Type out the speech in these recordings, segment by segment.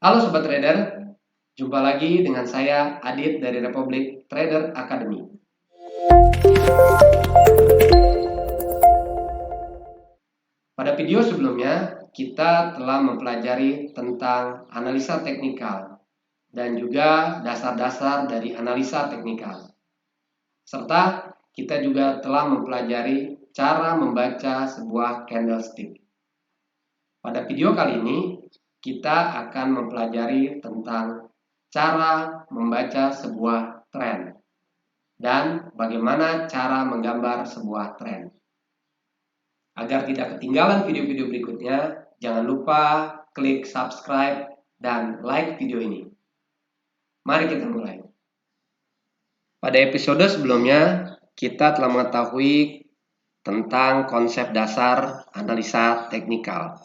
Halo Sobat Trader, jumpa lagi dengan saya Adit dari Republik Trader Academy. Pada video sebelumnya, kita telah mempelajari tentang analisa teknikal dan juga dasar-dasar dari analisa teknikal. Serta kita juga telah mempelajari cara membaca sebuah candlestick. Pada video kali ini, kita akan mempelajari tentang cara membaca sebuah tren dan bagaimana cara menggambar sebuah tren. Agar tidak ketinggalan video-video berikutnya, jangan lupa klik subscribe dan like video ini. Mari kita mulai. Pada episode sebelumnya, kita telah mengetahui tentang konsep dasar analisa teknikal,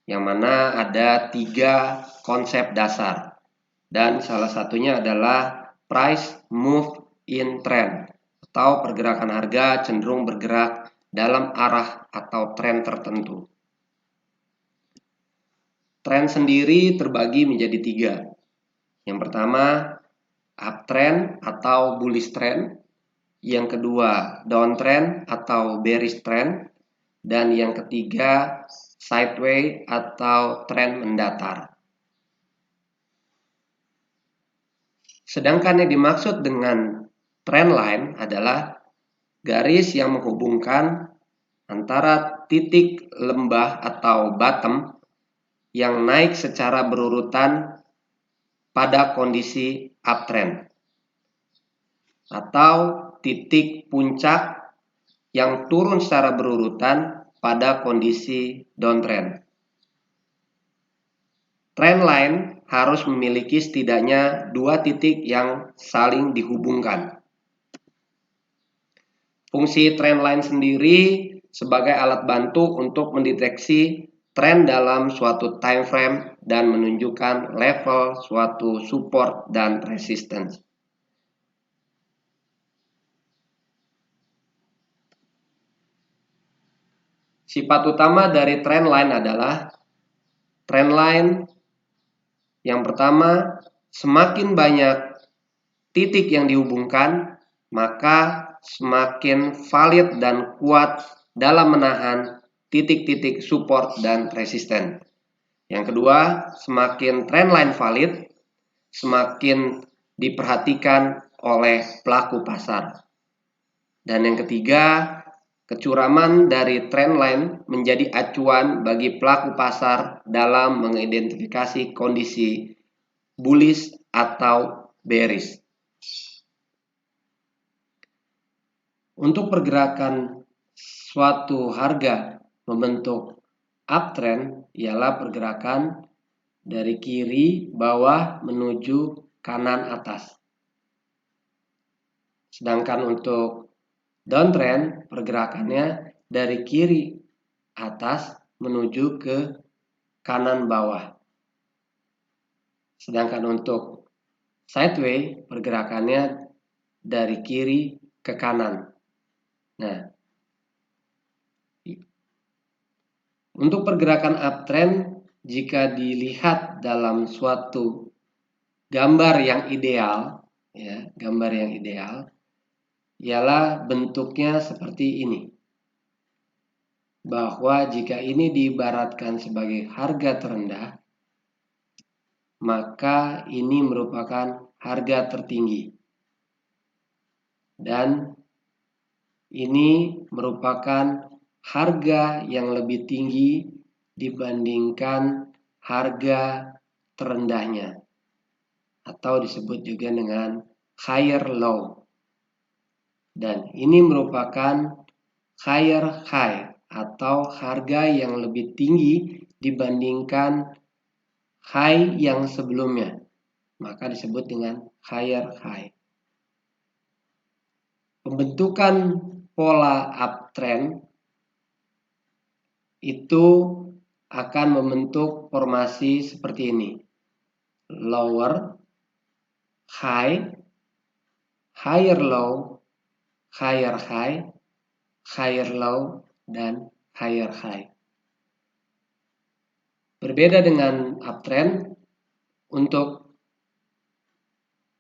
yang mana ada 3 konsep dasar, dan salah satunya adalah price move in trend atau pergerakan harga cenderung bergerak dalam arah atau tren tertentu. Tren sendiri terbagi menjadi 3. Yang pertama, uptrend atau bullish trend. Yang kedua, downtrend atau bearish trend. Dan yang ketiga, sideways atau tren mendatar. Sedangkan yang dimaksud dengan trend line adalah garis yang menghubungkan antara titik lembah atau bottom yang naik secara berurutan pada kondisi uptrend, atau titik puncak yang turun secara berurutan pada kondisi downtrend. Trend line harus memiliki setidaknya 2 titik yang saling dihubungkan. Fungsi trend line sendiri sebagai alat bantu untuk mendeteksi tren dalam suatu time frame dan menunjukkan level suatu support dan resistance. Sifat utama dari trend line adalah trend line yang pertama, semakin banyak titik yang dihubungkan, maka semakin valid dan kuat dalam menahan titik-titik support dan resisten. Yang kedua, semakin trend line valid, semakin diperhatikan oleh pelaku pasar. Dan yang ketiga, kecuraman dari trend line menjadi acuan bagi pelaku pasar dalam mengidentifikasi kondisi bullish atau bearish. Untuk pergerakan suatu harga membentuk uptrend ialah pergerakan dari kiri bawah menuju kanan atas. Sedangkan untuk downtrend pergerakannya dari kiri atas menuju ke kanan bawah. Sedangkan untuk sideways pergerakannya dari kiri ke kanan. Nah, untuk pergerakan uptrend jika dilihat dalam suatu gambar yang ideal, ialah bentuknya seperti ini. Bahwa jika ini diibaratkan sebagai harga terendah, maka ini merupakan harga tertinggi. Dan ini merupakan harga yang lebih tinggi dibandingkan harga terendahnya, atau disebut juga dengan higher low. Dan ini merupakan higher high atau harga yang lebih tinggi dibandingkan high yang sebelumnya, maka disebut dengan higher high. Pembentukan pola uptrend itu akan membentuk formasi seperti ini: lower, high, higher low, higher high, higher low, dan higher high. Berbeda dengan uptrend, untuk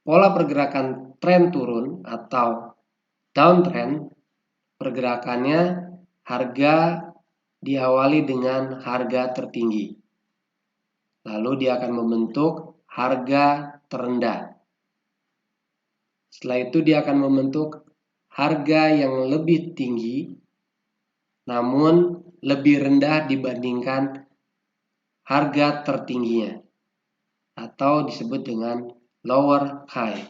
pola pergerakan tren turun atau downtrend, pergerakannya harga diawali dengan harga tertinggi. Lalu dia akan membentuk harga terendah. Setelah itu dia akan membentuk harga yang lebih tinggi namun lebih rendah dibandingkan harga tertingginya atau disebut dengan lower high.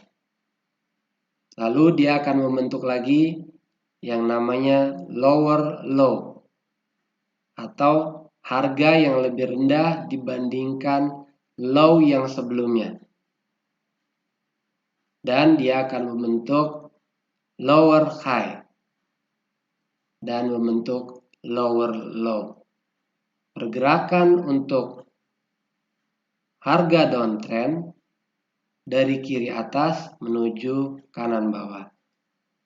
Lalu dia akan membentuk lagi yang namanya lower low atau harga yang lebih rendah dibandingkan low yang sebelumnya. Dan dia akan membentuk lower high dan membentuk lower low. Pergerakan untuk harga downtrend dari kiri atas menuju kanan bawah.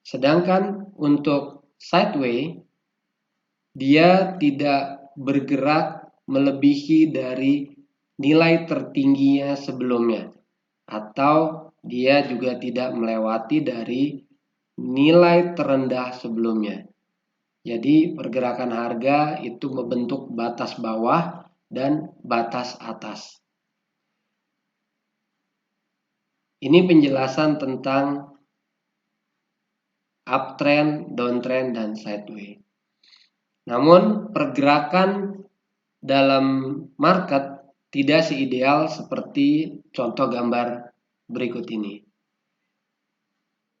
Sedangkan untuk sideways, dia tidak bergerak melebihi dari nilai tertingginya sebelumnya, atau dia juga tidak melewati dari nilai terendah sebelumnya. Jadi pergerakan harga itu membentuk batas bawah dan batas atas. Ini penjelasan tentang uptrend, downtrend, dan sideways. Namun pergerakan dalam market tidak seideal seperti contoh gambar berikut ini.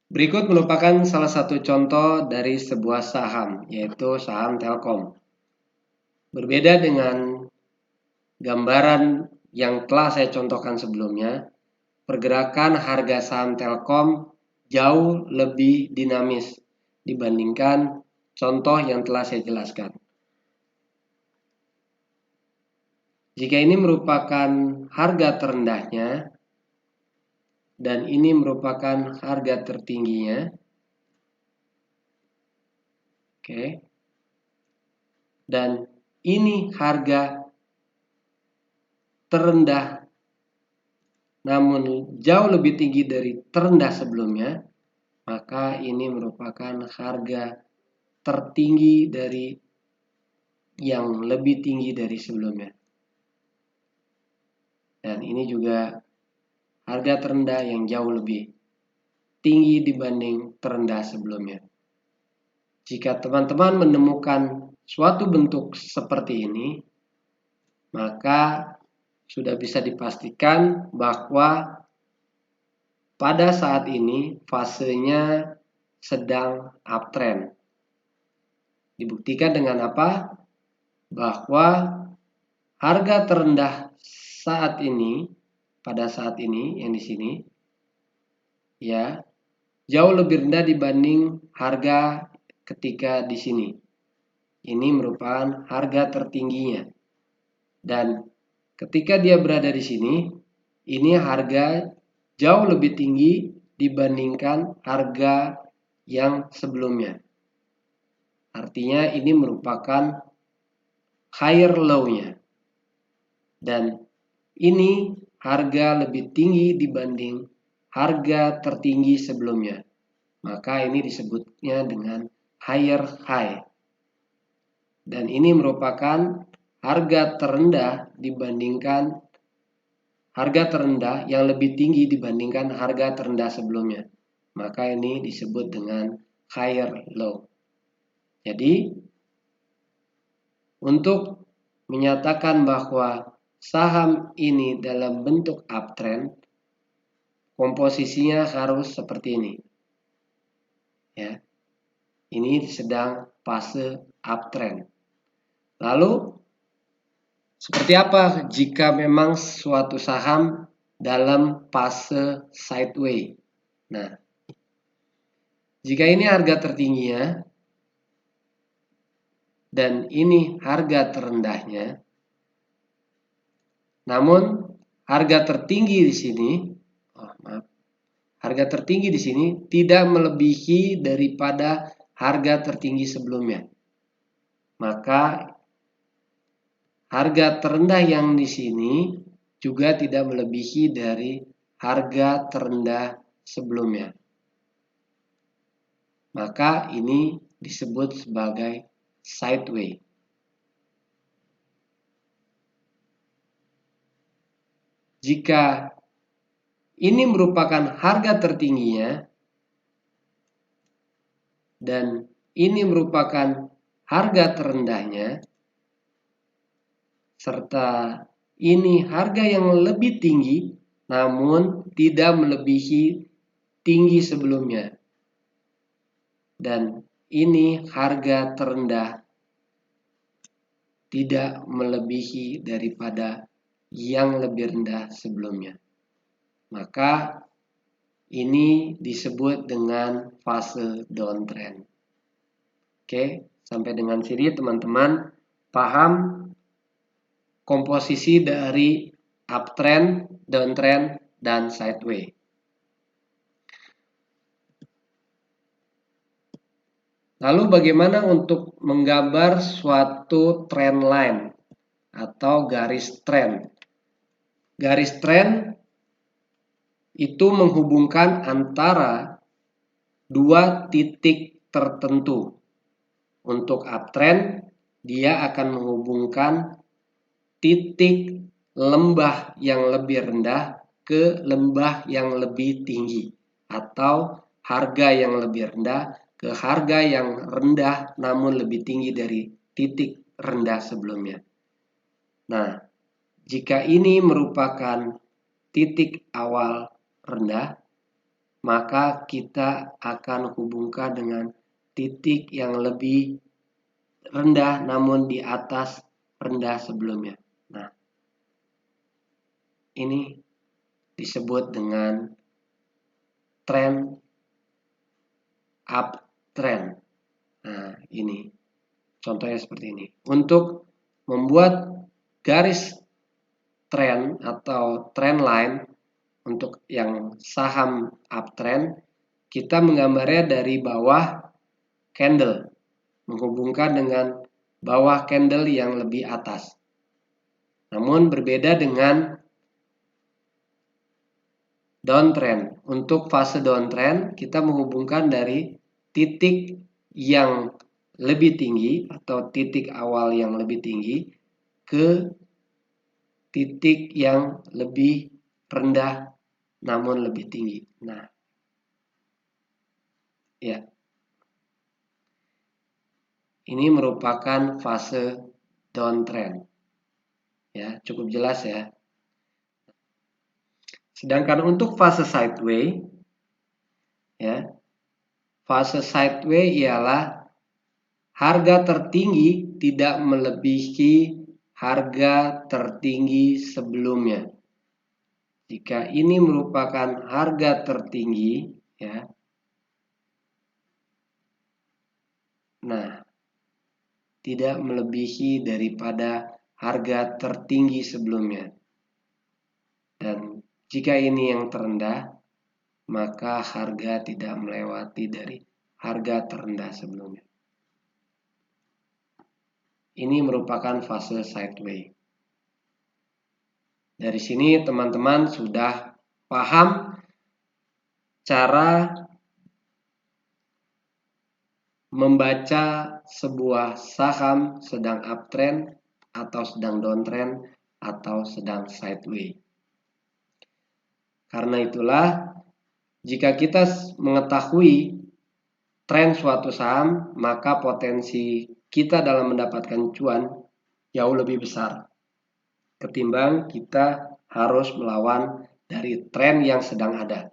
Berikut merupakan salah satu contoh dari sebuah saham, yaitu saham Telkom. Berbeda dengan gambaran yang telah saya contohkan sebelumnya, pergerakan harga saham Telkom jauh lebih dinamis dibandingkan contoh yang telah saya jelaskan. Jika ini merupakan harga terendahnya dan ini merupakan harga tertingginya, oke. Dan ini harga terendah namun jauh lebih tinggi dari terendah sebelumnya, maka ini merupakan harga tertinggi dari yang lebih tinggi dari sebelumnya. Dan ini juga harga terendah yang jauh lebih tinggi dibanding terendah sebelumnya. Jika teman-teman menemukan suatu bentuk seperti ini, maka sudah bisa dipastikan bahwa pada saat ini fasenya sedang uptrend. Dibuktikan dengan apa? Bahwa harga terendah saat ini, pada saat ini yang di sini, ya, jauh lebih rendah dibanding harga ketika di sini. Ini merupakan harga tertingginya. Dan ketika dia berada di sini, ini harga jauh lebih tinggi dibandingkan harga yang sebelumnya. Artinya ini merupakan higher low-nya. Dan ini harga lebih tinggi dibanding harga tertinggi sebelumnya. Maka ini disebutnya dengan higher high. Dan ini merupakan harga terendah dibandingkan harga terendah yang lebih tinggi dibandingkan harga terendah sebelumnya. Maka ini disebut dengan higher low. Jadi untuk menyatakan bahwa saham ini dalam bentuk uptrend, komposisinya harus seperti ini. Ya. Ini sedang fase uptrend. Lalu seperti apa jika memang suatu saham dalam fase sideways? Nah, jika ini harga tertingginya dan ini harga terendahnya, namun harga tertinggi di sini, harga tertinggi di sini tidak melebihi daripada harga tertinggi sebelumnya. Maka harga terendah yang di sini juga tidak melebihi dari harga terendah sebelumnya. Maka ini disebut sebagai sideway. Jika ini merupakan harga tertingginya dan ini merupakan harga terendahnya, serta ini harga yang lebih tinggi namun tidak melebihi tinggi sebelumnya, dan ini harga terendah tidak melebihi daripada yang lebih rendah sebelumnya, maka ini disebut dengan fase downtrend. Oke, sampai dengan sini teman-teman paham komposisi dari uptrend, downtrend, dan sideway. Lalu bagaimana untuk menggambar suatu trend line atau garis trend? Garis trend itu menghubungkan antara dua titik tertentu. Untuk uptrend, dia akan menghubungkan titik lembah yang lebih rendah ke lembah yang lebih tinggi, atau harga yang lebih rendah ke harga yang rendah namun lebih tinggi dari titik rendah sebelumnya. Nah, jika ini merupakan titik awal rendah, maka kita akan hubungkan dengan titik yang lebih rendah namun di atas rendah sebelumnya. Nah, ini disebut dengan trend uptrend. Nah, ini contohnya seperti ini. Untuk membuat garis trend atau trend line untuk yang saham uptrend, kita menggambarnya dari bawah candle, menghubungkan dengan bawah candle yang lebih atas. Namun berbeda dengan downtrend. Untuk fase downtrend, kita menghubungkan dari titik yang lebih tinggi atau titik awal yang lebih tinggi ke titik yang lebih rendah namun lebih tinggi. Nah, ya. Ini merupakan fase downtrend. Ya, cukup jelas ya. Sedangkan untuk fase sideway, ya, fase sideway ialah harga tertinggi tidak melebihi harga tertinggi sebelumnya. Jika ini merupakan harga tertinggi, ya. Nah, tidak melebihi daripada harga tertinggi sebelumnya. Dan jika ini yang terendah, maka harga tidak melewati dari harga terendah sebelumnya. Ini merupakan fase sideway. Dari sini teman-teman sudah paham cara membaca sebuah saham sedang uptrend atau sedang downtrend atau sedang sideway. Karena itulah, jika kita mengetahui tren suatu saham, maka potensi kita dalam mendapatkan cuan jauh lebih besar ketimbang kita harus melawan dari tren yang sedang ada.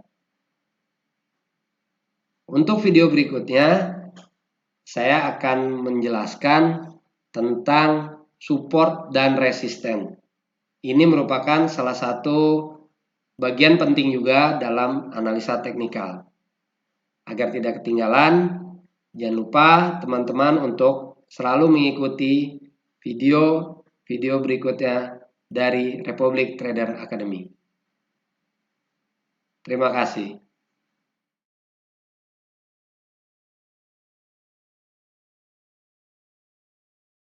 Untuk video berikutnya, saya akan menjelaskan tentang support dan resisten. Ini merupakan salah satu bagian penting juga dalam analisa teknikal. Agar tidak ketinggalan, jangan lupa teman-teman untuk selalu mengikuti video berikutnya dari Republic Trader Academy. Terima kasih.